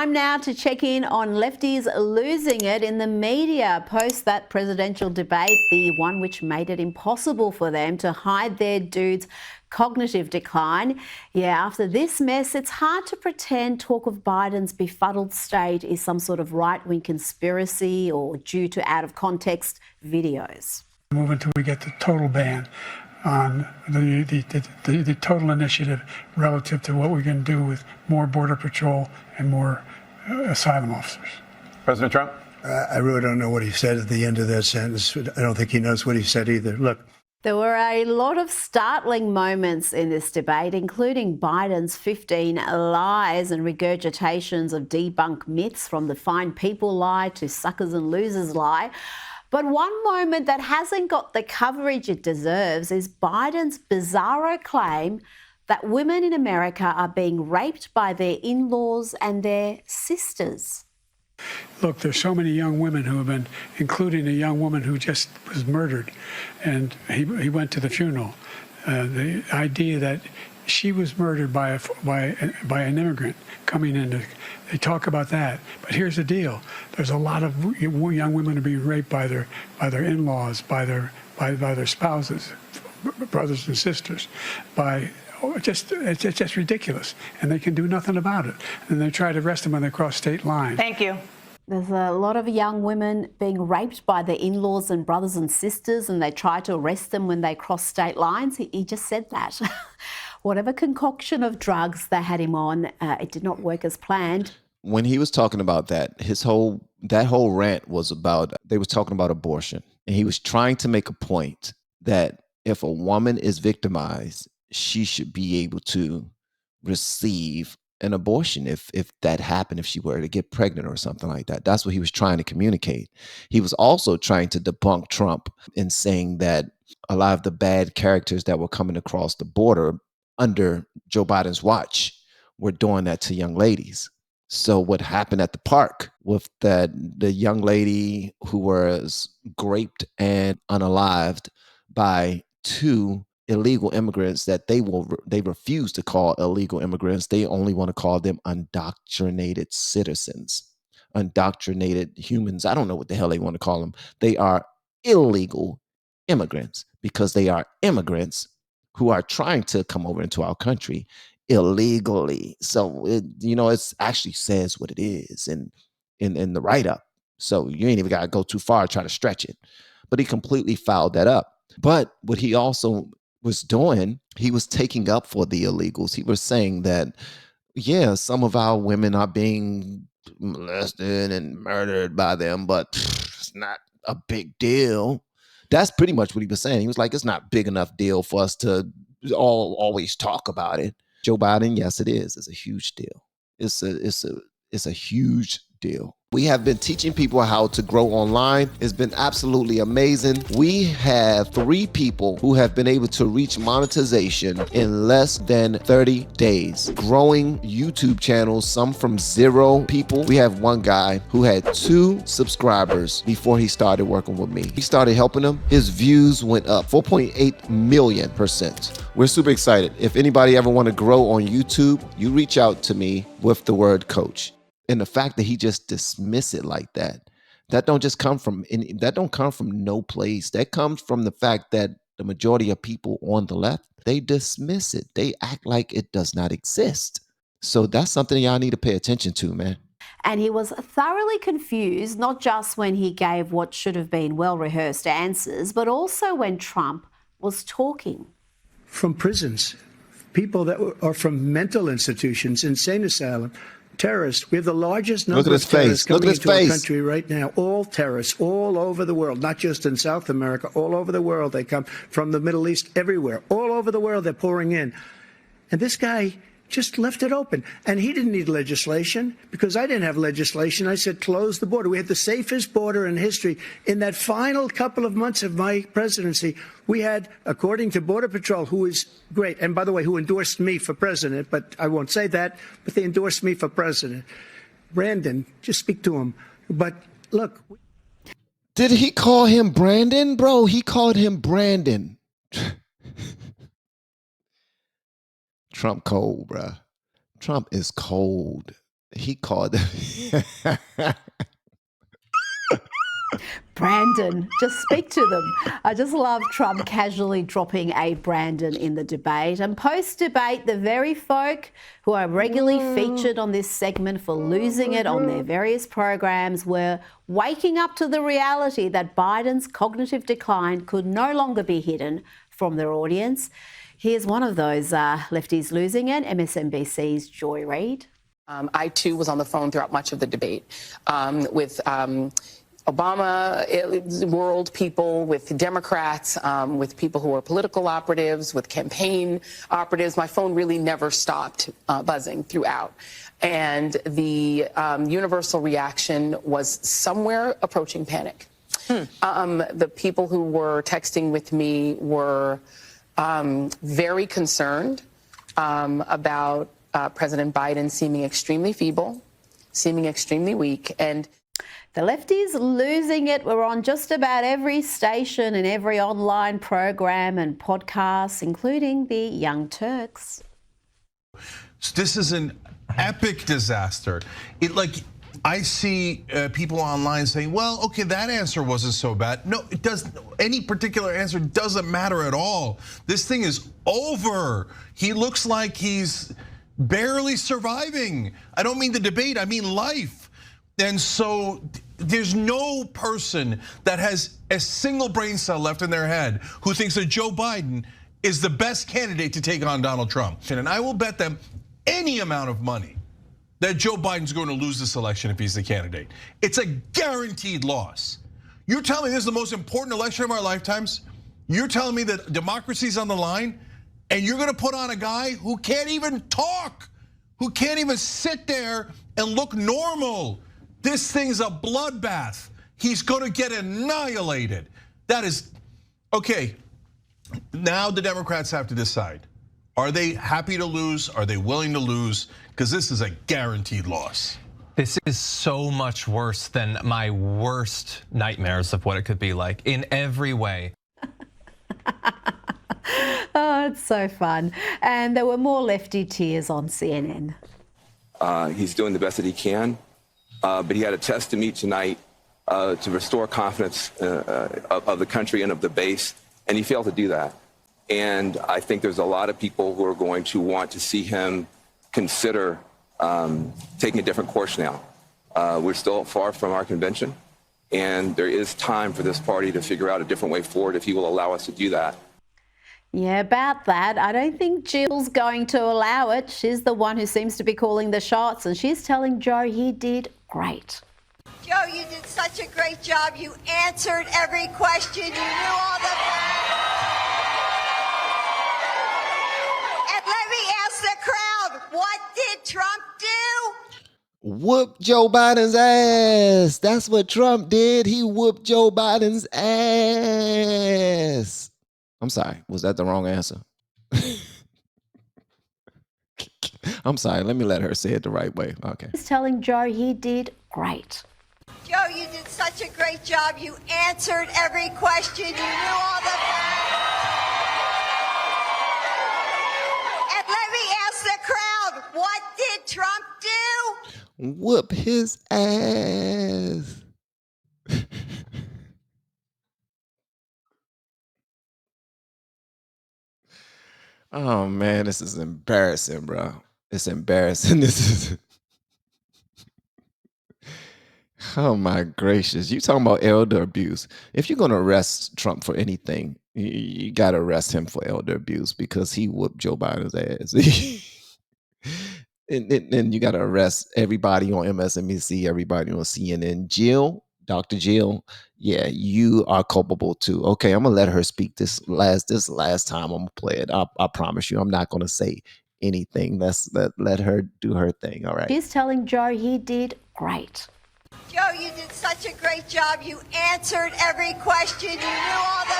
Time now to check in on lefties losing it in the media post that presidential debate, the one which made it impossible for them to hide their dude's cognitive decline. Yeah, after this mess, it's hard to pretend talk of Biden's befuddled state is some sort of right-wing conspiracy or due to out-of-context videos. Move until we get the total ban on the total initiative relative to what we can do with more Border Patrol and more asylum officers. President Trump? I really don't know what he said at the end of that sentence. I don't think he knows what he said either. Look. There were a lot of startling moments in this debate, including Biden's 15 lies and regurgitations of debunked myths, from the fine people lie to suckers and losers lie. But one moment that hasn't got the coverage it deserves is Biden's bizarro claim that women in America are being raped by their in-laws and their sisters. Look, there's so many young women who have been, including a young woman who just was murdered, and he went to the funeral. The idea that she was murdered by an immigrant coming in, they talk about that. But here's the deal: there's a lot of young women who are being raped by their in-laws, by their spouses, brothers and sisters, it's just ridiculous, and they can do nothing about it. And they try to arrest them when they cross state lines. Thank you. There's a lot of young women being raped by their in-laws and brothers and sisters, and they try to arrest them when they cross state lines. He just said that. Whatever concoction of drugs they had him on, it did not work as planned. When he was talking about that, that whole rant was about, they was talking about abortion. And he was trying to make a point that if a woman is victimized, she should be able to receive an abortion if that happened, if she were to get pregnant or something like that. That's what he was trying to communicate. He was also trying to debunk Trump in saying that a lot of the bad characters that were coming across the border under Joe Biden's watch were doing that to young ladies. So what happened at the park with the young lady who was raped and unalived by two illegal immigrants that they refuse to call illegal immigrants. They only want to call them undoctrinated citizens, undoctrinated humans. I don't know what the hell they want to call them. They are illegal immigrants because they are immigrants who are trying to come over into our country illegally. So it actually says what it is in the write-up. So you ain't even got to go too far to try to stretch it. But he completely fouled that up. But what he also was doing, he was taking up for the illegals. He was saying that, yeah, some of our women are being molested and murdered by them, but it's not a big deal. That's pretty much what he was saying. He was like, it's not big enough deal for us to always talk about it. Joe Biden, yes, it is. It's a huge deal. It's a huge deal. We have been teaching people how to grow online. It's been absolutely amazing. We have 3 people who have been able to reach monetization in less than 30 days. Growing YouTube channels, some from 0 people. We have one guy who had 2 subscribers before he started working with me. He started helping him. His views went up 4.8 million%. We're super excited. If anybody ever want to grow on YouTube, you reach out to me with the word coach. And the fact that he just dismiss it like that don't just come from that don't come from no place. That comes from the fact that the majority of people on the left, they dismiss it. They act like it does not exist. So that's something y'all need to pay attention to, man. And he was thoroughly confused, not just when he gave what should have been well-rehearsed answers, but also when Trump was talking. From prisons, people that are from mental institutions, insane asylum, terrorists. We have the largest number of terrorists coming into our country right now. All terrorists, all over the world, not just in South America, all over the world. They come from the Middle East, everywhere. All over the world, they're pouring in. And this guy just left it open. And he didn't need legislation because I didn't have legislation. I said, close the border. We had the safest border in history. In that final couple of months of my presidency, we had, according to Border Patrol, who is great, and by the way, who endorsed me for president, but I won't say that, but they endorsed me for president. Brandon, just speak to him. But look. Did he call him Brandon? Bro, he called him Brandon. Trump cold, bruh. Trump is cold. he called Brandon, just speak to them. I just love Trump casually dropping a Brandon in the debate. And post-debate, the very folk who are regularly featured on this segment for losing it on their various programs were waking up to the reality that Biden's cognitive decline could no longer be hidden from their audience. Here's one of those lefties losing it, MSNBC's Joy Reid. I, too, was on the phone throughout much of the debate with Obama world people, with Democrats, with people who are political operatives, with campaign operatives. My phone really never stopped buzzing throughout. And the universal reaction was somewhere approaching panic. The people who were texting with me were very concerned about President Biden seeming extremely feeble, seeming extremely weak. And the lefties losing it were on just about every station and every online program and podcast, including the Young Turks. This is an epic disaster. I see people online saying, well, okay, that answer wasn't so bad. No, it doesn't. Any particular answer doesn't matter at all. This thing is over. He looks like he's barely surviving. I don't mean the debate, I mean life. And so there's no person that has a single brain cell left in their head who thinks that Joe Biden is the best candidate to take on Donald Trump. And I will bet them any amount of money that Joe Biden's going to lose this election if he's the candidate. It's a guaranteed loss. You're telling me this is the most important election of our lifetimes? You're telling me that democracy's on the line? And you're gonna put on a guy who can't even talk, who can't even sit there and look normal. This thing's a bloodbath. He's gonna get annihilated. That is, okay, now the Democrats have to decide. Are they happy to lose? Are they willing to lose? Because this is a guaranteed loss. This is so much worse than my worst nightmares of what it could be like in every way. Oh, it's so fun. And there were more lefty tears on CNN. He's doing the best that he can, but he had a test to meet tonight to restore confidence of the country and of the base, and he failed to do that. And I think there's a lot of people who are going to want to see him consider taking a different course now. We're still far from our convention, and there is time for this party to figure out a different way forward if he will allow us to do that. Yeah, about that, I don't think Jill's going to allow it. She's the one who seems to be calling the shots, and she's telling Joe he did great. Joe, you did such a great job. You answered every question. You knew all the... And let me ask the crowd, what did Trump do? Whoop Joe Biden's ass. That's what Trump did. He whooped Joe Biden's ass. I'm sorry, was that the wrong answer? I'm sorry, let me let her say it the right way. Okay. He's telling Joe he did great. Joe, you did such a great job. You answered every question. You knew all the... And let me ask the crowd, what did Trump do? Whoop his ass. Oh man, this is embarrassing, bro. It's embarrassing. This is. Oh my gracious. You talking about elder abuse. If you're going to arrest Trump for anything, you got to arrest him for elder abuse because he whooped Joe Biden's ass. and you got to arrest everybody on MSNBC, everybody on CNN. Jill, Dr. Jill, yeah, you are culpable too. Okay, I'm going to let her speak this last time. I'm going to play it. I promise you, I'm not going to say anything. Let her do her thing, all right? She's telling Joe he did great. Joe, you did such a great job. You answered every question. You knew all the...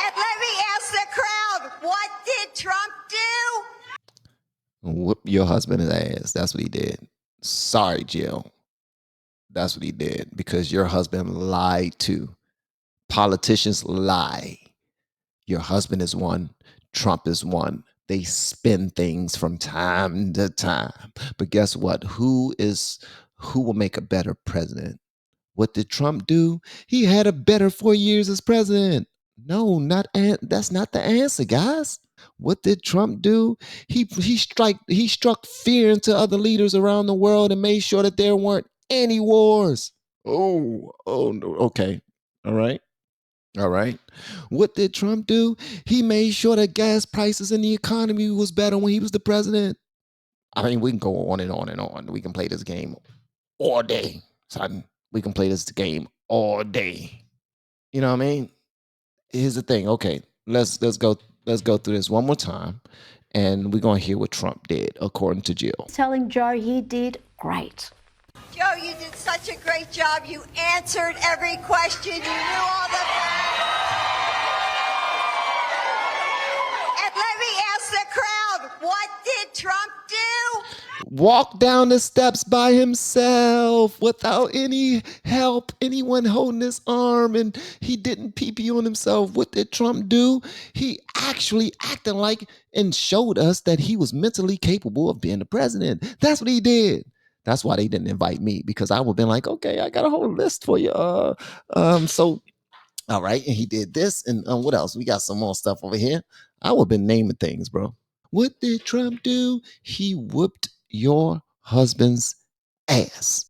And let me ask the crowd, what did Trump do? Whoop your husband's ass. That's what he did. Sorry, Jill. That's what he did because your husband lied too. Politicians lie. Your husband is one. Trump is one. They spin things from time to time. But guess what? Who will make a better president? What did Trump do? He had a better 4 years as president. No, that's not the answer, guys. What did Trump do? He struck fear into other leaders around the world and made sure that there weren't any wars. Oh no. Okay. All right. All right. What did Trump do? He made sure that gas prices and the economy was better when he was the president. I mean, we can go on and on and on. We can play this game all day, son. We can play this game all day. You know what I mean? Here's the thing. Okay, let's go through this one more time, and we're gonna hear what Trump did, according to Jill. Telling Joe he did great. Joe, you did such a great job. You answered every question. You knew all the facts. And let me ask the crowd, what did Trump do? Walked down the steps by himself without any help, anyone holding his arm, and he didn't pee on himself. What did Trump do? He actually acted like and showed us that he was mentally capable of being the president. That's what he did. That's why they didn't invite me, because I would have been like, okay, I got a whole list for you. So, all right. And he did this. And what else? We got some more stuff over here. I would have been naming things, bro. What did Trump do? He whooped your husband's ass.